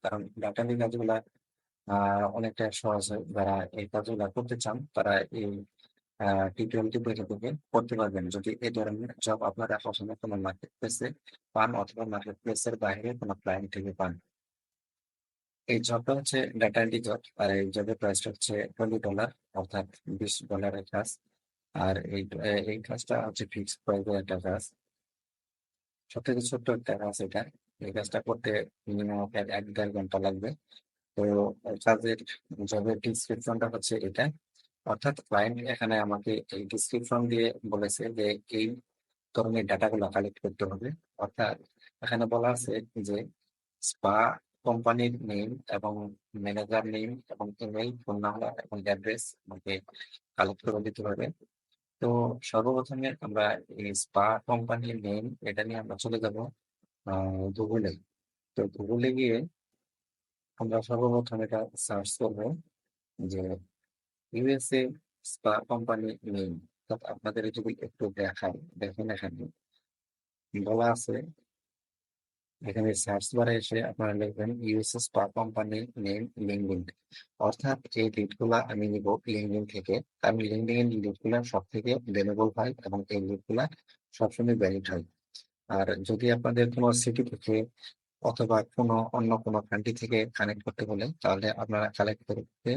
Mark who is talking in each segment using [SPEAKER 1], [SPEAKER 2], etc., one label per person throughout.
[SPEAKER 1] কারণ ডাটা নিয়ে কাজগুলা অনেকটা সহজ হয়। যারা এই কাজগুলা করতে চান তারা এই টিউটোরিয়ালটি দেখে দেখে করতে পারবেন, যদি এই ধরনের জব আপনারা সবসময় কোনো মার্কেট প্লেসে পান অথবা মার্কেট প্লেসের বাইরে কোনো ক্লায়েন্ট থেকে পান। এই জবটা হচ্ছে ডাটা এন্ট্রি জব, আর এই জবের প্রাইসটা হচ্ছে $20, অর্থাৎ $20 কাজ। আর এই কাজটা হচ্ছে ফিক্সড প্রাইসের একটা কাজ, সব থেকে ছোট্ট একটা কাজ এটা। এই কাজটা করতে মিনিমাম আপনার 1-1.5 ঘন্টা লাগবে। তো কাজের জবের ডিসক্রিপশনটা হচ্ছে এটা, অর্থাৎ ক্লায়েন্ট এখানে আমাকে এই ডিসক্রিপশন দিয়ে বলেছে যে এই ধরনের ডাটাগুলো কালেক্ট করতে হবে। অর্থাৎ এখানে বলা আছে যে স্পা কোম্পানির নেম এবং ম্যানেজার নেম এবং ইমেল, ফোন নাম্বার এবং অ্যাড্রেস আমাকে কালেক্ট করে দিতে হবে। তো সর্বপ্রথমে আমরা এই স্পা কোম্পানির নেম এটা নিয়ে আমরা চলে যাব গুগলে। তো গুগলে গিয়ে আমরা সর্বপ্রথম এটা সার্চ করবো যে ইউএসএ স্পা কোম্পানি নেম। আপনাদের যদি একটু দেখাই, দেখেন এখানে বলা আছে, এখানে সার্চ বারে এসে আপনারা লিখবেন USA spa company name LinkedIn. অর্থাৎ এই লিড গুলা আমি নিব লিঙ্কডিন থেকে, কারণ লিঙ্কডিন লিড গুলা সব থেকে ভ্যালুয়েবল হয় এবং এই লিড গুলা সবসময় ভ্যালিড হয়। আর যদি আপনাদের কোনো সিটি থেকে অথবা অন্য কোনো কান্ট্রি থেকে কানেক্ট করতে বলে, তাহলে আপনারা কালেক্ট করতে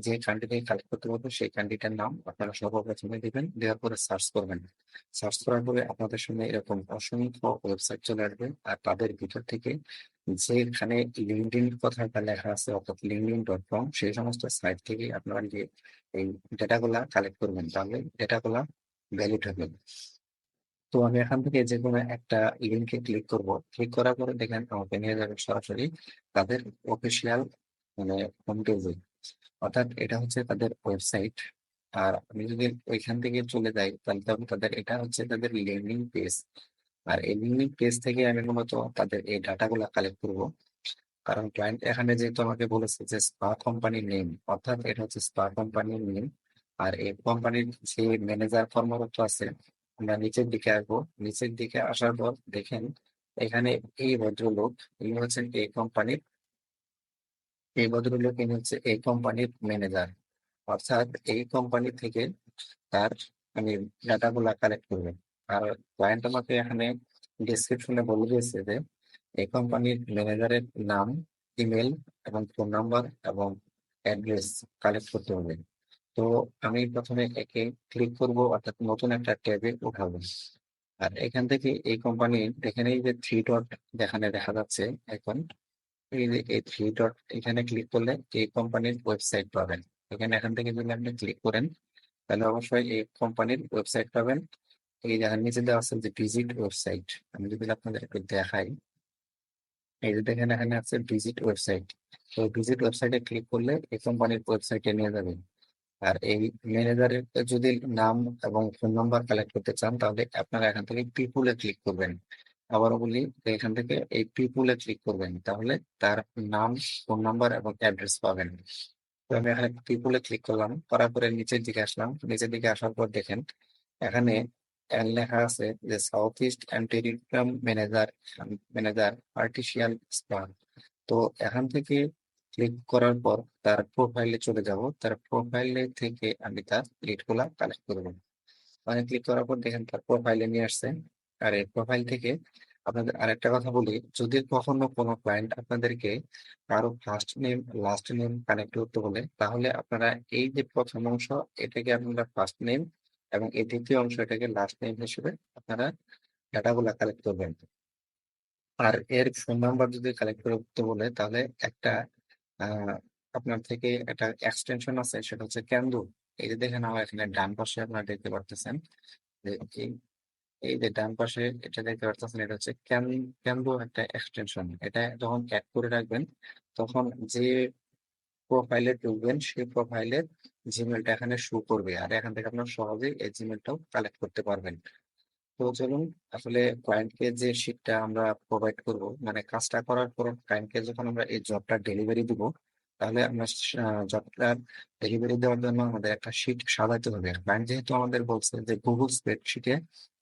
[SPEAKER 1] যে কান্ট্রি থেকে কালেক্ট করতে বলবে সেই কান্ট্রিটার নাম আপনারা সর্বপ্রথমে দিবেন, দেওয়ার পরে সার্চ করবেন। সার্চ করার পরে আপনাদের সামনে এরকম অসংখ্য ওয়েবসাইট চলে আসবে, আর তাদের ভিতর থেকে যেখানে লিঙ্কডিন কথাটা লেখা আছে অর্থাৎ linkedin.com, সেই সমস্ত সাইট থেকে আপনারা গিয়ে এই ডেটাগুলা কালেক্ট করবেন, তাহলে ডেটাগুলা ভ্যালিড হবে। তো আমি এখান থেকে যে কোনো একটা লিঙ্কে ক্লিক করব, ক্লিক করার পরে দেখেন আমাকে নিয়ে যাবে সরাসরি তাদের অফিসিয়াল মানে হোম পেজে, অর্থাৎ এটা হচ্ছে তাদের ওয়েবসাইট। আর আমি যদি ওইখান থেকে চলে যাই তাহলে তখন তাদের এটা হচ্ছে তাদের ল্যান্ডিং পেজ। আর এই ল্যান্ডিং পেজ থেকে আমি মূলত তাদের এই ডাটাগুলো কালেক্ট করব, কারণ ক্লায়েন্ট এখানে যেহেতু আমাকে বলেছে যে স্পা কোম্পানির নেম, অর্থাৎ এটা হচ্ছে স্পা কোম্পানির নেম। আর এই কোম্পানির যে ম্যানেজার কর্মরত আছে, আমরা নিচের দিকে আসবো। নিচের দিকে আসার পর দেখেন এখানে এই ভদ্রলোক, ইনি হচ্ছেন ইনি হচ্ছে এই কোম্পানির ম্যানেজার। অর্থাৎ এই কোম্পানি থেকে তার মানে ডাটাগুলা কালেক্ট করবে। আর ক্লায়েন্ট আমাকে এখানে ডিসক্রিপশনে বলে দিয়েছে যে এই কোম্পানির ম্যানেজারের নাম, ইমেল এবং ফোন নাম্বার এবং অ্যাড্রেস কালেক্ট করতে হবে। তো আমি প্রথমে একে ক্লিক করব, অর্থাৎ নতুন একটা ট্যাবে উঠাবো। আর এখান থেকে এই কোম্পানির এখানে এই যে থ্রি ডট দেখানে দেখা যাচ্ছে এখন, এই যে এই থ্রি ডট এখানে ক্লিক করলে এই কোম্পানির ওয়েবসাইট পাবেন। এখান থেকে যদি আপনি ক্লিক করেন তাহলে অবশ্যই এই কোম্পানির ওয়েবসাইট পাবেন। এই দেখার নিচে দেওয়া আছে যে ভিজিট ওয়েবসাইট, আমি যদি আপনাদের একটু দেখাই, এই যে দেখেন এখানে আছে ভিজিট ওয়েবসাইট। তো ভিজিট ওয়েবসাইটে ক্লিক করলে এই কোম্পানির ওয়েবসাইটে নিয়ে যাবে। আর এই ম্যানেজারের যদি নাম এবং ফোন নাম্বার কালেক্ট করতে চান তাহলে আপনারা এখান থেকে পিপুলে ক্লিক করবেন। আবারও বলি, এখান থেকে এই পিপুলে ক্লিক করবেন, তাহলে তার নাম, ফোন নাম্বার এবং অ্যাড্রেস পাবেন। তো আমি এখানে পিপুলে ক্লিক করলাম, করার পরে নিচের দিকে আসলাম। নিচের দিকে আসার পর দেখেন এখানে লেখা আছে যে south east and territorial manager আর্টিসিয়াল স্পা। তো এখান থেকে ক্লিক করার পর তার প্রোফাইলে চলে যাব, তার প্রোফাইলে থেকে আমি তার লিড গুলা কালেক্ট করবো। মানে ক্লিক করার পর দেখেন তার প্রোফাইলে নিয়ে আসছে। আর এই প্রোফাইল থেকে আপনাদের আরেকটা কথা বলি, যদি কখনো কোনো ক্লায়েন্ট আপনাদেরকে কারো first name last name connect করতে বলে, তাহলে আপনারা এই যে প্রথম অংশ এটাকে আপনারা ফার্স্ট নেম এবং এই দ্বিতীয় অংশ এটাকে লাস্ট নেম হিসেবে আপনারা ডাটাগুলা কালেক্ট করবেন। আর এর ফোন নাম্বার যদি কালেক্ট করতে বলে তাহলে একটা আহ, আপনার থেকে একটা এক্সটেনশন আছে, সেটা হচ্ছে ক্যান্দু। এই যে দেখেন আমার এখানে ডান পাশে আপনারা দেখতে পারতেছেন যে এই এই যে ডান পাশে এটা দেখতে পারতেছেন, এটা হচ্ছে ক্যান্দু একটা এক্সটেনশন। এটা যখন অ্যাড করে রাখবেন তখন যে প্রোফাইলে ঢুকবেন সেই প্রোফাইলের জিমেলটা এখানে শো করবে, আর এখান থেকে আপনার সহজেই এই জিমেলটাও কালেক্ট করতে পারবেন। তো চলুন, আসলে ক্লায়েন্টকে যে শিটটা আমরা প্রোভাইড করব, মানে কাজটা করার পর ক্লায়েন্টকে যখন আমরা এই জবটা ডেলিভারি দিব, তাহলে আমরা জবটা ডেলিভারি দেওয়ার জন্য আমাদের একটা শিট সাজাতে হবে। ক্লায়েন্ট যেহেতু আমাদের বলছে যে গুগল স্প্রেডশিটে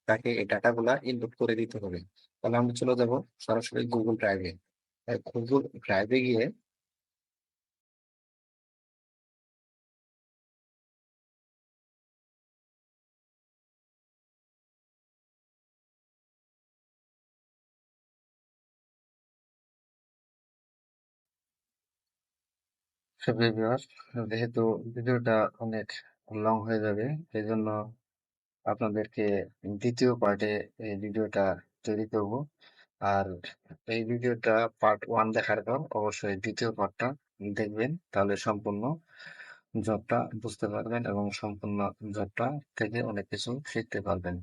[SPEAKER 1] তাকে এই ডাটাগুলা ইনপুট করে দিতে হবে, তাহলে আমরা চলে যাব সরাসরি গুগল ড্রাইভে। গুগল ড্রাইভে গিয়ে সুপ্রিয় ভিউয়ার, যেহেতু ভিডিওটা অনেক লং হয়ে যাবে, এই জন্য আপনাদেরকে দ্বিতীয় পার্টে এই ভিডিওটা তৈরি করব। আর এই ভিডিওটা পার্ট ওয়ান দেখার পর অবশ্যই দ্বিতীয় পার্টটা দেখবেন, তাহলে সম্পূর্ণ জবটা বুঝতে পারবেন এবং সম্পূর্ণ জবটা থেকে অনেক কিছু শিখতে পারবেন।